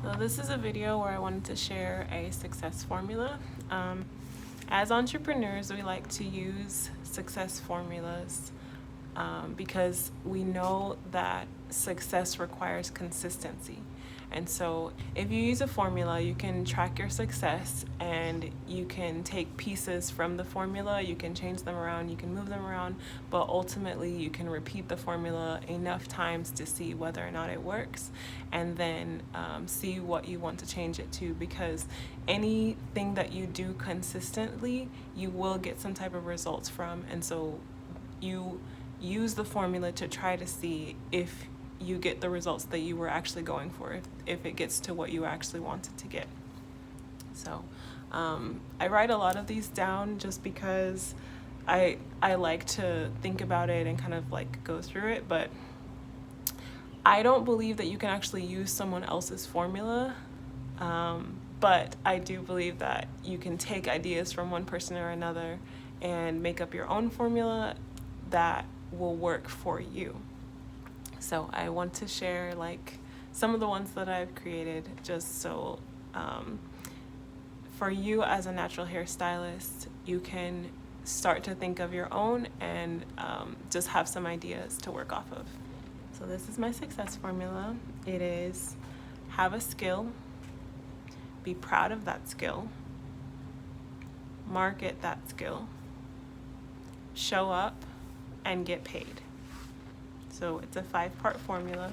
So this is a video where I wanted to share a success formula. As entrepreneurs, we like to use success formulas because we know that success requires consistency. And so if you use a formula, you can track your success and you can take pieces from the formula, you can change them around, you can move them around, but ultimately you can repeat the formula enough times to see whether or not it works, and then see what you want to change it to, because anything that you do consistently, you will get some type of results from. And so you use the formula to try to see if you get the results that you were actually going for, if it gets to what you actually wanted to get. So I write a lot of these down just because I like to think about it and kind of like go through it, but I don't believe that you can actually use someone else's formula. But I do believe that you can take ideas from one person or another and make up your own formula that will work for you. So I want to share like some of the ones that I've created, just so for you as a natural hairstylist, you can start to think of your own and just have some ideas to work off of. So this is my success formula. It is: have a skill, be proud of that skill, market that skill, show up, and get paid. So it's a 5-part formula,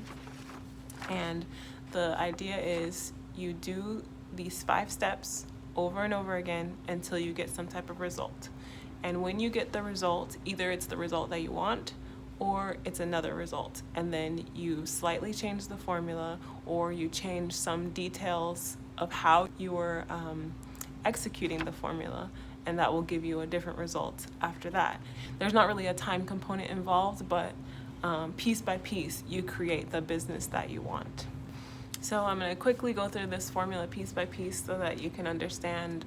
and the idea is you do these 5 steps over and over again until you get some type of result. And when you get the result, either it's the result that you want or it's another result, and then you slightly change the formula or you change some details of how you were executing the formula, and that will give you a different result after that. There's not really a time component involved, but piece by piece, you create the business that you want. So I'm going to quickly go through this formula piece by piece so that you can understand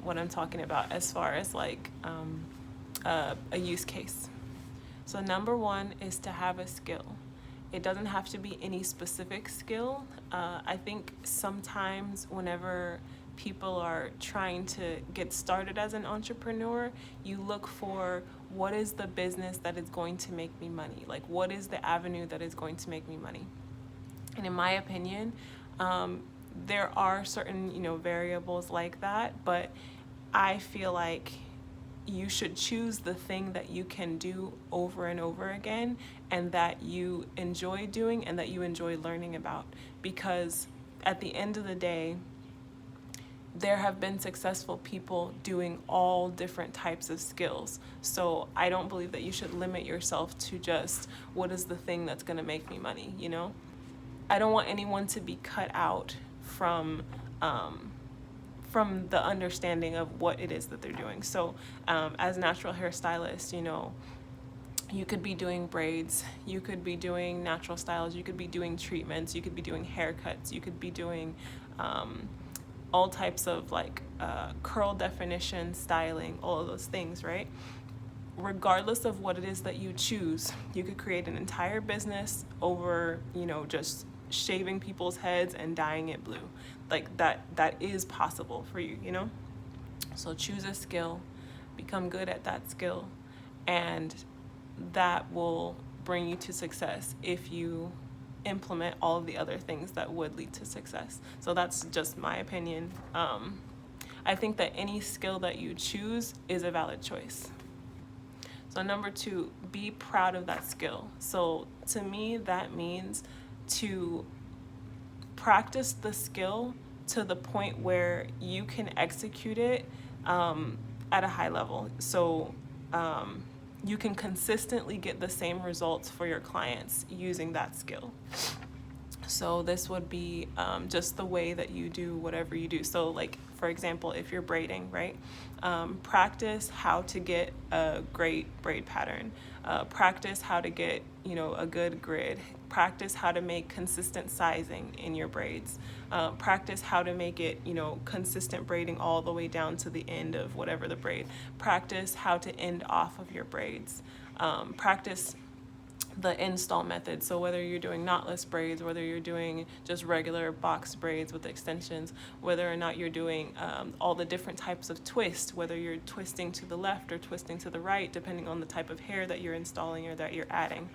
what I'm talking about as far as like a use case. So number 1 is to have a skill. It doesn't have to be any specific skill. I think sometimes whenever people are trying to get started as an entrepreneur, you look for what is the business that is going to make me money? Like, what is the avenue that is going to make me money? And in my opinion, there are certain, variables like that, but I feel like you should choose the thing that you can do over and over again, and that you enjoy doing and that you enjoy learning about, because at the end of the day, there have been successful people doing all different types of skills. So I don't believe that you should limit yourself to just what is the thing that's going to make me money, I don't want anyone to be cut out from the understanding of what it is that they're doing. So as natural hairstylists, you could be doing braids, you could be doing natural styles, you could be doing treatments, you could be doing haircuts, you could be doing all types of like curl definition, styling, all of those things, right? Regardless of what it is that you choose, you could create an entire business over, just shaving people's heads and dyeing it blue. Like that is possible for you, So choose a skill, become good at that skill, and that will bring you to success if you implement all of the other things that would lead to success. So that's just my opinion. I think that any skill that you choose is a valid choice. So number 2, be proud of that skill. So to me, that means to practice the skill to the point where you can execute it at a high level. So you can consistently get the same results for your clients using that skill. So this would be just the way that you do whatever you do. So like, for example, if you're braiding, right? Practice how to get a great braid pattern. Practice how to get, a good grid. Practice how to make consistent sizing in your braids. Practice how to make it, consistent braiding all the way down to the end of whatever the braid. Practice how to end off of your braids. Practice the install method. So whether you're doing knotless braids, whether you're doing just regular box braids with extensions, whether or not you're doing all the different types of twist, whether you're twisting to the left or twisting to the right, depending on the type of hair that you're installing or that you're adding.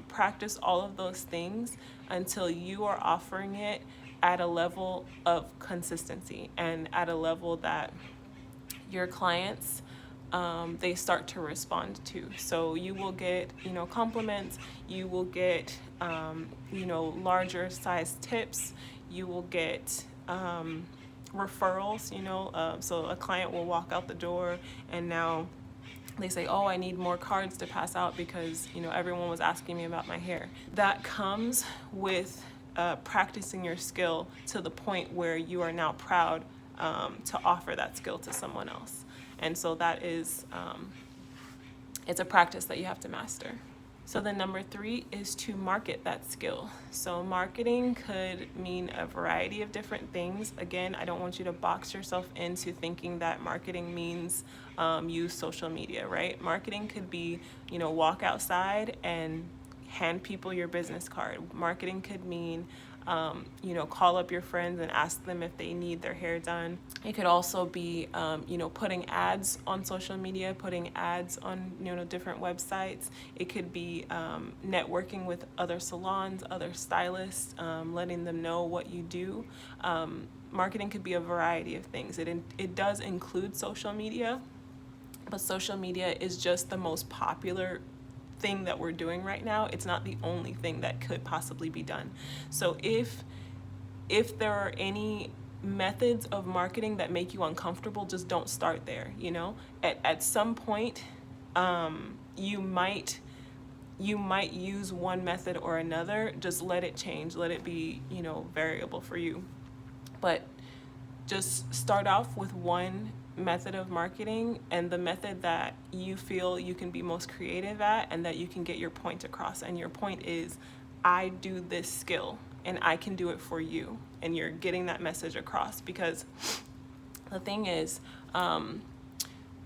Practice all of those things until you are offering it at a level of consistency and at a level that your clients they start to respond to. So you will get, compliments, you will get, larger size tips, you will get referrals, so a client will walk out the door and now they say, oh, I need more cards to pass out because, everyone was asking me about my hair. That comes with practicing your skill to the point where you are now proud to offer that skill to someone else. And so that is, it's a practice that you have to master. So then number 3 is to market that skill. So marketing could mean a variety of different things. Again, I don't want you to box yourself into thinking that marketing means use social media, right? Marketing could be, walk outside and hand people your business card. Marketing could mean call up your friends and ask them if they need their hair done. It could also be, putting ads on social media, putting ads on, different websites. It could be networking with other salons, other stylists, letting them know what you do. Marketing could be a variety of things. It does include social media, but social media is just the most popular thing that we're doing right now. It's not the only thing that could possibly be done. So if there are any methods of marketing that make you uncomfortable, just don't start there. At some point you might use one method or another. Just let it change, let it be variable for you, but just start off with one method of marketing and the method that you feel you can be most creative at and that you can get your point across. And your point is, I do this skill and I can do it for you, and you're getting that message across. Because the thing is,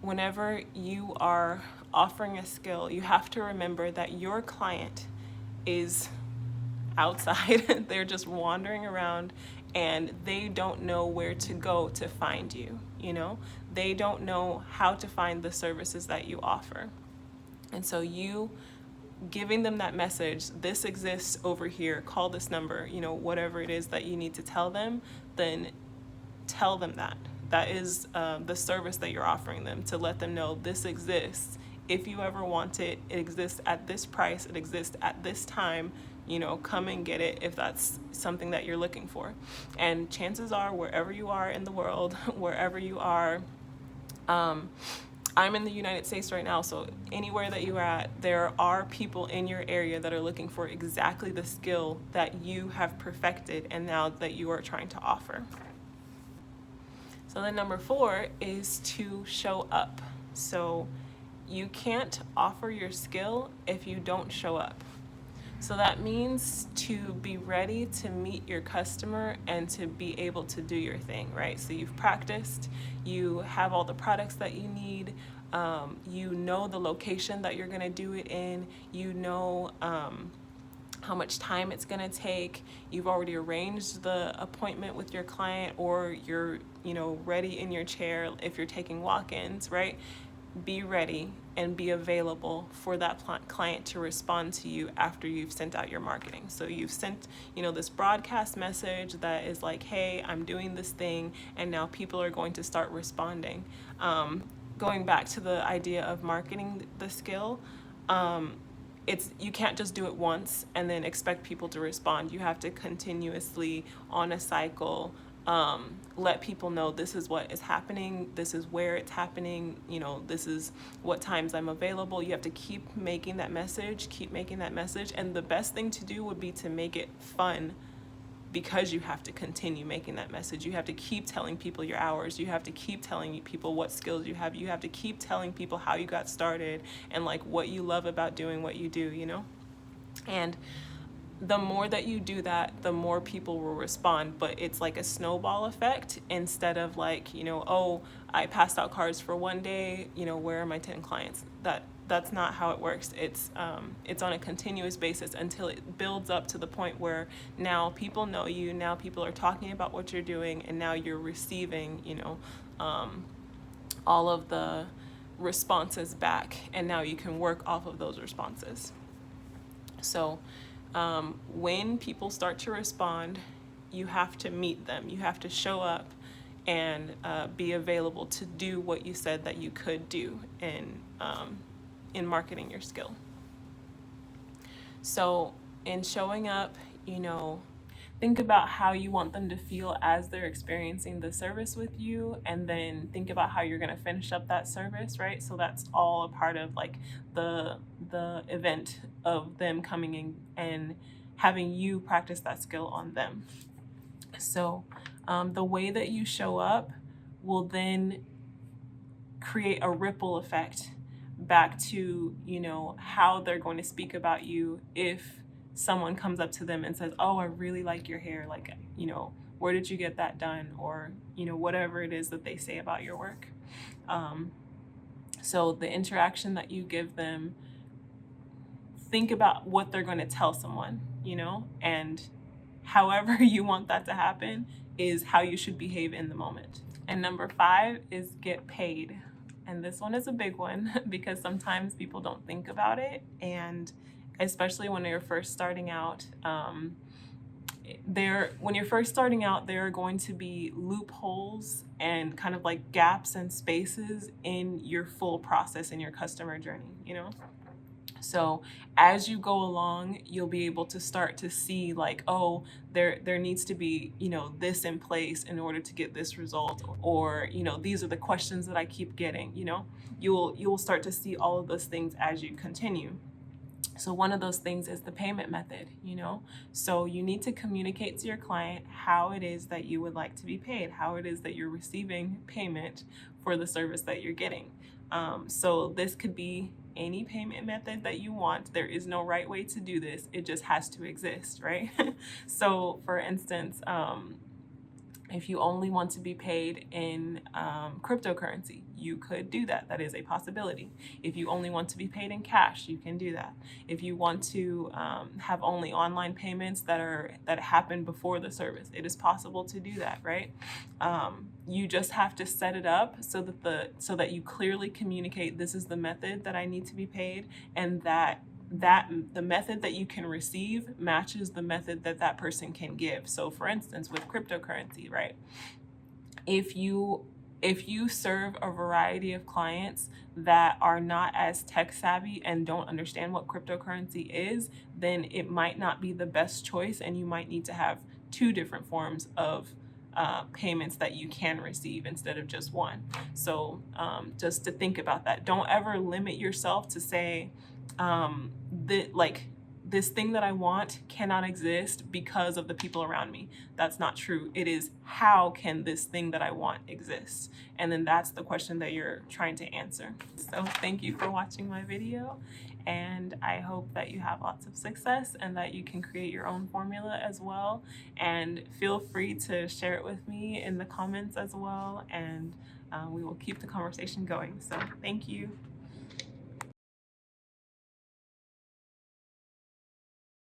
whenever you are offering a skill, you have to remember that your client is outside. They're just wandering around and they don't know where to go to find you. They don't know how to find the services that you offer. And so you giving them that message, this exists over here, call this number, whatever it is that you need to tell them, then tell them that. That is the service that you're offering them, to let them know this exists. If you ever want it, it exists at this price, it exists at this time, come and get it if that's something that you're looking for. And chances are, wherever you are in the world, wherever you are, I'm in the United States right now, so anywhere that you are at, there are people in your area that are looking for exactly the skill that you have perfected and now that you are trying to offer. So then number 4 is to show up. So you can't offer your skill if you don't show up. So that means to be ready to meet your customer and to be able to do your thing, right? So you've practiced, you have all the products that you need, you know the location that you're gonna do it in, you know how much time it's gonna take, you've already arranged the appointment with your client, or you're ready in your chair if you're taking walk-ins, right? Be ready and be available for that client to respond to you after you've sent out your marketing. So you've sent, this broadcast message that is like, hey, I'm doing this thing, and now people are going to start responding. Going back to the idea of marketing the skill, you can't just do it once and then expect people to respond. You have to continuously, on a cycle, let people know this is what is happening, this is where it's happening, this is what times I'm available. You have to keep making that message, and the best thing to do would be to make it fun, because you have to continue making that message. You have to keep telling people your hours, you have to keep telling people what skills you have to keep telling people how you got started and like what you love about doing what you do, and the more that you do that, the more people will respond. But it's like a snowball effect, instead of like, oh, I passed out cards for one day, where are my 10 clients? That's not how it works. It's on a continuous basis until it builds up to the point where now people know you, now people are talking about what you're doing, and now you're receiving, all of the responses back, and now you can work off of those responses. So when people start to respond, you have to meet them. You have to show up and be available to do what you said that you could do in marketing your skill. So in showing up, think about how you want them to feel as they're experiencing the service with you, and then think about how you're going to finish up that service, right? So that's all a part of like the event of them coming in and having you practice that skill on them. So the way that you show up will then create a ripple effect back to, how they're going to speak about you if someone comes up to them and says, oh, I really like your hair. Like, where did you get that done? Or, whatever it is that they say about your work. So the interaction that you give them, think about what they're going to tell someone, and however you want that to happen is how you should behave in the moment. And number 5 is get paid. And this one is a big one because sometimes people don't think about it. And especially when you're first starting out, there are going to be loopholes and kind of like gaps and spaces in your full process in your customer journey, So as you go along, you'll be able to start to see like, oh, there needs to be, this in place in order to get this result, or, these are the questions that I keep getting, you'll start to see all of those things as you continue. So one of those things is the payment method, So you need to communicate to your client how it is that you would like to be paid, how it is that you're receiving payment for the service that you're getting. So this could be any payment method that you want. There is no right way to do this. It just has to exist, right? So for instance, if you only want to be paid in cryptocurrency, you could do that. That is a possibility. If you only want to be paid in cash, you can do that. If you want to have only online payments that happen before the service, it is possible to do that, right? You just have to set it up so that you clearly communicate, this is the method that I need to be paid, and that the method that you can receive matches the method that person can give. So for instance, with cryptocurrency, right? If you serve a variety of clients that are not as tech savvy and don't understand what cryptocurrency is, then it might not be the best choice, and you might need to have 2 different forms of payments that you can receive instead of just one. So just to think about that. Don't ever limit yourself to say, this thing that I want cannot exist because of the people around me. That's not true. It is, how can this thing that I want exist? And then that's the question that you're trying to answer. So thank you for watching my video, and I hope that you have lots of success and that you can create your own formula as well. And feel free to share it with me in the comments as well, and we will keep the conversation going. So thank you.